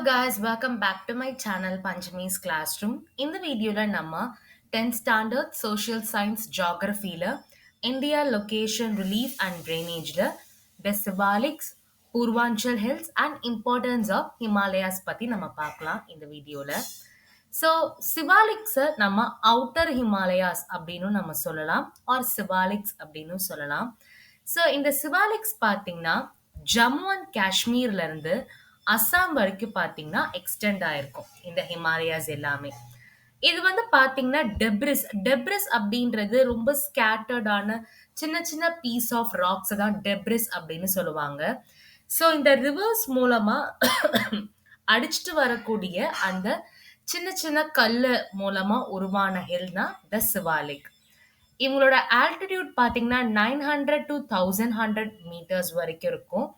guys, welcome back to my channel Panchami's Classroom. இந்த வீடியோல நம்ம 10th standard social science geographyல India location relief and drainageல the Sivalics, Purvanchal Hills and importance of Himalayas பத்தி நம்ம பார்க்கலாம் இந்த வீடியோல. ஸோ சிவாலிக்ஸை நம்ம அவுட்டர் ஹிமாலயாஸ் அப்படின்னு நம்ம சொல்லலாம் ஆர் சிவாலிக்ஸ் அப்படின்னு சொல்லலாம். ஸோ இந்த சிவாலிக்ஸ் பார்த்தீங்கன்னா ஜம்மு அண்ட் காஷ்மீர்ல இருந்து அஸ்ஸாம் வரைக்கும் பார்த்தீங்கன்னா எக்ஸ்டெண்ட் ஆயிருக்கும் இந்த ஹிமாலயாஸ் எல்லாமே. இது வந்து பார்த்தீங்கன்னா டெப்ரிஸ் அப்படின்றது ரொம்ப ஸ்கேட்டர்டான சின்ன சின்ன பீஸ் ஆஃப் ராக்ஸ் தான் டெப்ரிஸ் அப்படின்னு சொல்லுவாங்க. ஸோ இந்த ரிவர்ஸ் மூலமா அடிச்சுட்டு வரக்கூடிய அந்த சின்ன சின்ன கல்லு மூலமா உருவான ஹில் தான் த சிவாலிக். இவங்களோட ஆல்டிடியூட் பார்த்தீங்கன்னா 900 to 1100 மீட்டர்ஸ் வரைக்கும் இருக்கும்.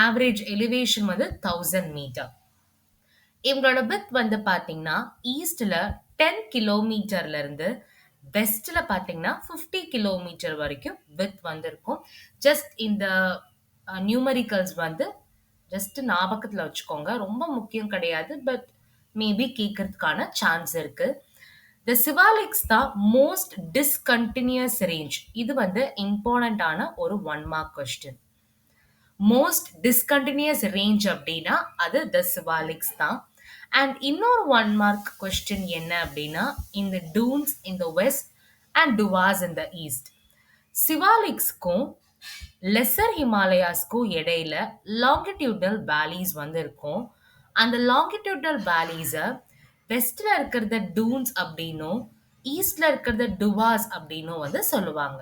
ஆவரேஜ் எலிவேஷன் வந்து 1000 மீட்டர். இவங்களோட வித் வந்து பார்த்தீங்கன்னா ஈஸ்ட்ல 10 கிலோமீட்டர்ல இருந்து வெஸ்ட்ல பார்த்தீங்கன்னா 50 கிலோமீட்டர் வரைக்கும் வித் வந்து இருக்கும். ஜஸ்ட் இந்த நியூமரிக்கல்ஸ் வந்து ஜஸ்ட் ஞாபகத்தில் வச்சுக்கோங்க, ரொம்ப முக்கியம் கிடையாது, பட் மேபி கேட்கறதுக்கான சான்ஸ் இருக்கு. த சிவாலிக்ஸ் தான் மோஸ்ட் டிஸ்கண்டினியூஸ் ரேஞ்ச். இது வந்து இம்பார்ட்டண்டான ஒரு 1 mark question. Most discontinuous range அப்படின்னா அது த சிவாலிக்ஸ் தான். அண்ட் இன்னொரு 1 மார்க் கொஸ்டின் என்ன அப்படின்னா இந்த duns in the west and duars in the east. சிவாலிக்ஸ்க்கும் லெசர் ஹிமாலயாஸ்க்கும் இடையில லாங்கிடியூடல் வேலிஸ் வந்து இருக்கும். அந்த லாங்கிடியூடல் வேலிஸை வெஸ்ட்ல இருக்கிறத டூன்ஸ் அப்படின்னும் ஈஸ்ட்ல இருக்கிறத டுவாஸ் அப்படின்னும் வந்து சொல்லுவாங்க.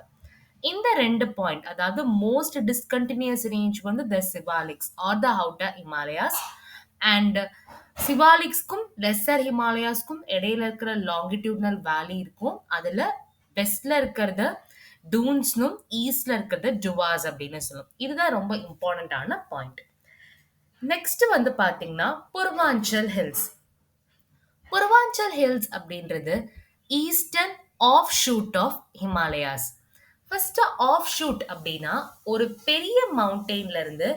இந்த 2 பாயிண்ட், அதாவது மோஸ்ட் டிஸ்கண்டினியூஸ் ரேஞ்ச் வந்து the Shiwaliks are the outer Himalayas, and சிவாலிக்ஸ்க்கும் லெசர் ஹிமாலயாஸ்க்கும் இடையில இருக்கிற லாங்கிடியூடனல் வேலி இருக்கும். அதுல வெஸ்ட்ல இருக்கிறத டூன்ஸ்னும் ஈஸ்ட்ல இருக்கிறத டுவாஸ் அப்படின்னு சொல்லும். இதுதான் ரொம்ப இம்பார்ட்டன்டான பாயிண்ட். நெக்ஸ்ட் வந்து பாத்தீங்கன்னா பூர்வாஞ்சல் ஹில்ஸ். பூர்வாஞ்சல் ஹில்ஸ் அப்படின்றது eastern offshoot of Himalayas. First offshoot அப்படின்னா ஒரு பெரிய மவுண்டெயின்ல இருந்து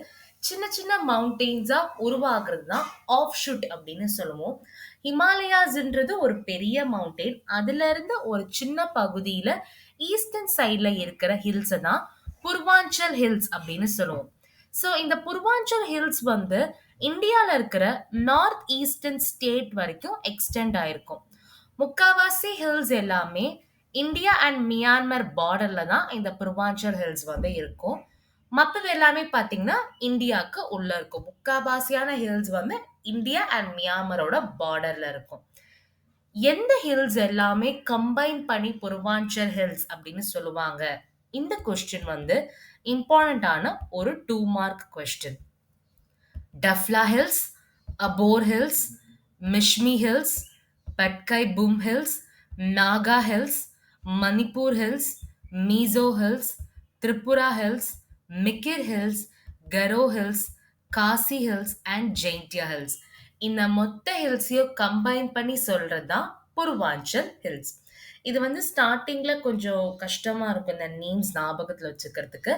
சின்ன சின்ன மவுண்டெயின்ஸா உருவாகிறது தான் ஆஃப் ஷூட் அப்படின்னு சொல்லுவோம். ஹிமாலயாஸ்ன்றது ஒரு பெரிய மவுண்டெயின், அதுல இருந்து ஒரு சின்ன பகுதியில ஈஸ்டர்ன் சைட்ல இருக்கிற ஹில்ஸ் தான் பூர்வாஞ்சல் ஹில்ஸ் அப்படின்னு சொல்லுவோம். ஸோ இந்த பூர்வாஞ்சல் ஹில்ஸ் வந்து இந்தியால இருக்கிற நார்த் ஈஸ்டர்ன் ஸ்டேட் வரைக்கும் எக்ஸ்டெண்ட் ஆயிருக்கும். முக்காவாசி ஹில்ஸ் எல்லாமே இந்தியா அண்ட் மியான்மர் பார்டர்ல தான் இந்த பூர்வாஞ்சல் ஹில்ஸ் வந்து இருக்கும். மற்றது எல்லாமே பார்த்தீங்கன்னா இந்தியாவுக்கு உள்ள இருக்கும். முக்காவாசியான ஹில்ஸ் வந்து இந்தியா அண்ட் மியான்மரோட பார்டர்ல இருக்கும். எந்த ஹில்ஸ் எல்லாமே கம்பைன் பண்ணி பூர்வாஞ்சல் ஹில்ஸ் அப்படின்னு சொல்லுவாங்க? இந்த கொஸ்டின் வந்து இம்பார்ட்டன்டான ஒரு 2 mark question. Dafla hills, Abor hills, Mishmi hills, Patkai Bum hills, Naga hills, Manipur hills, Mizo hills, Tripura hills, Mikir hills, Garo hills, Khasi hills and Jaintia hills. இந்த மொத்த ஹில்ஸையும் கம்பைன் பண்ணி சொல்றது தான் பூர்வாஞ்சல் ஹில்ஸ். இது வந்து ஸ்டார்டிங்ல கொஞ்சம் கஷ்டமா இருக்கும் இந்த நேம்ஸ் ஞாபகத்துல வச்சுக்கிறதுக்கு,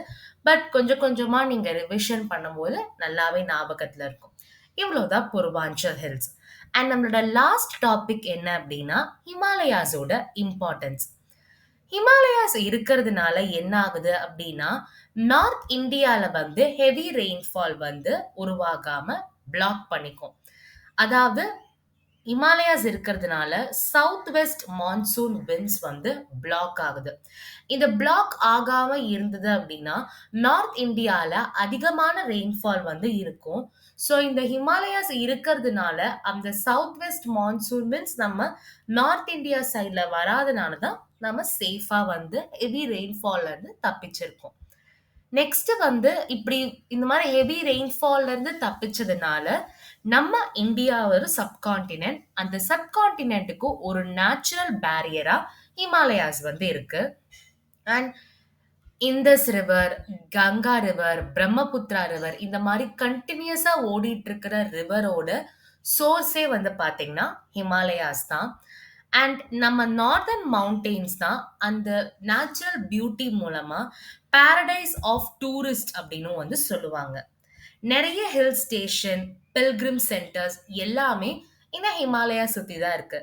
பட் கொஞ்சம் கொஞ்சமா நீங்க ரிவிஷன் பண்ணும்போது நல்லாவே ஞாபகத்துல இருக்கும். இவ்வளவுதான் பூர்வாஞ்சல் ஹில்ஸ். அண்ட் நம்மளோட லாஸ்ட் டாபிக் என்ன அப்படின்னா ஹிமாலயாஸோட இம்பார்ட்டன்ஸ். ஹிமாலயாஸ் இருக்கிறதுனால என்ன ஆகுது அப்படின்னா நார்த் இந்தியால வந்து ஹெவி ரெயின்ஃபால் வந்து உருவாகாம பிளாக் பண்ணிக்கும். அதாவது ஹிமாலயாஸ் இருக்கிறதுனால சவுத் வெஸ்ட் மான்சூன் விண்ட்ஸ் வந்து பிளாக் ஆகுது. இந்த பிளாக் ஆகாம இருந்தது அப்படின்னா நார்த் இந்தியால அதிகமான ரெயின்ஃபால் வந்து இருக்கும். ஸோ இந்த ஹிமாலயாஸ் இருக்கிறதுனால அந்த சவுத் வெஸ்ட் மான்சூன் விண்ட்ஸ் நம்ம நார்த் இந்தியா சைட்ல வராதனால தான் நம்ம சேஃபா வந்து ஹெவி ரெயின்ஃபால்ல இருந்து தப்பிச்சிருக்கோம். நெக்ஸ்ட் வந்து இப்படி இந்த மாதிரி ஹெவி ரெயின்ஃபால்ல இருந்து தப்பிச்சதுனால நம்ம இந்தியா ஒரு சப்கான்டினென்ட், அந்த சப்கான்டினென்ட்டுக்கு ஒரு நேச்சுரல் பேரியரா ஹிமாலயாஸ் வந்து இருக்கு. And Indus river, Ganga river, Brahmaputra river, இந்த மாதிரி கண்டினியூஸா ஓடிட்டு இருக்கிற ரிவரோட சோர்ஸே வந்து பாத்தீங்கன்னா ஹிமாலயாஸ் தான். அண்ட் நம்ம நார்தர்ன் மவுண்டெயின்ஸ் தான் அந்த நேச்சுரல் பியூட்டி மூலமா பாரடைஸ் ஆஃப் டூரிஸ்ட் அப்படின்னு வந்து சொல்லுவாங்க. நிறைய ஹில் ஸ்டேஷன், பில்கிரிம் சென்டர்ஸ் எல்லாமே இந்த ஹிமாலயா சுத்தி தான் இருக்கு.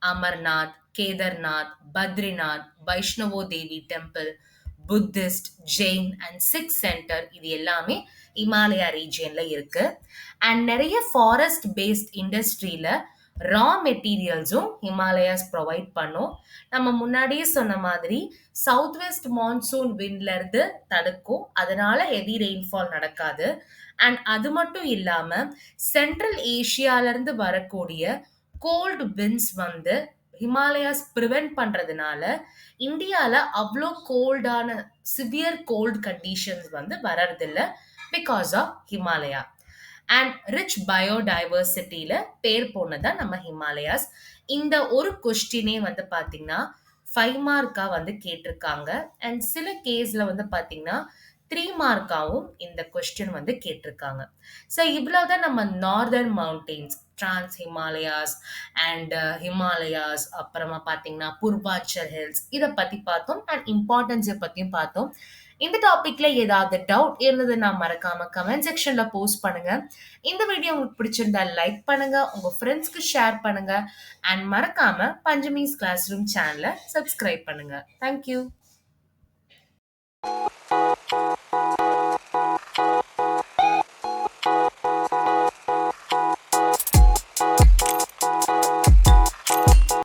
Amarnath, Kedarnath, Badrinath, Vaishno Devi temple, Buddhist, Jain and Sikh centre இது எல்லாமே இமாலயா ரீஜியன்ல இருக்கு. அண்ட் நிறைய ஃபாரஸ்ட் பேஸ்ட் இண்டஸ்ட்ரியில ரா மெட்டீரியல்ஸும் ஹிமாலயாஸ் ப்ரொவைட் பண்ணும். நம்ம முன்னாடியே சொன்ன மாதிரி சவுத் வெஸ்ட் மான்சூன் விண்ட்ல இருந்து தடுக்கும், அதனால ஹெவி ரெயின்ஃபால் நடக்காது. அண்ட் அது மட்டும் இல்லாம சென்ட்ரல் ஏஷியால இருந்து வரக்கூடிய கோல்டு விண்ட்ஸ் வந்து ஹிமாலயாஸ் ப்ரிவென்ட் பண்றதுனால இந்தியால அவ்வளோ கோல்டான சிவியர் கோல்ட் கண்டிஷன்ஸ் வந்து வர்றதில்ல because of Himalaya. And rich பயோடைவர்சிட்டியில பேர் போனதான் நம்ம ஹிமாலயாஸ். இந்த ஒரு கொஸ்டினே வந்து பாத்தீங்கன்னா 5 மார்க்கா வந்து கேட்டிருக்காங்க. அண்ட் சில கேஸ்ல வந்து பாத்தீங்கன்னா 3 மார்க்காவும் இந்த கொஸ்டின் வந்து கேட்டிருக்காங்க. ஸோ இவ்வளவுதான் நம்ம northern mountains, trans Himalayas and Himalayas, அப்புறமா பார்த்தீங்கன்னா பூர்வாச்சல் ஹில்ஸ் இதை பற்றி பார்த்தோம். அண்ட் இம்பார்ட்டன்ஸை பற்றியும் பார்த்தோம். இந்த டாபிக்ல ஏதாவது டவுட் இருந்ததுன்னா மறக்காம கமெண்ட் செக்ஷன்ல போஸ்ட் பண்ணுங்க. இந்த வீடியோ உங்களுக்கு பிடிச்சிருந்தா லைக் பண்ணுங்க, உங்க ஃப்ரெண்ட்ஸ்க்கு ஷேர் பண்ணுங்க, அண்ட் மறக்காம பஞ்சமிஸ் கிளாஸ் ரூம் சேனலை சப்ஸ்கிரைப் பண்ணுங்க. தேங்க்யூ.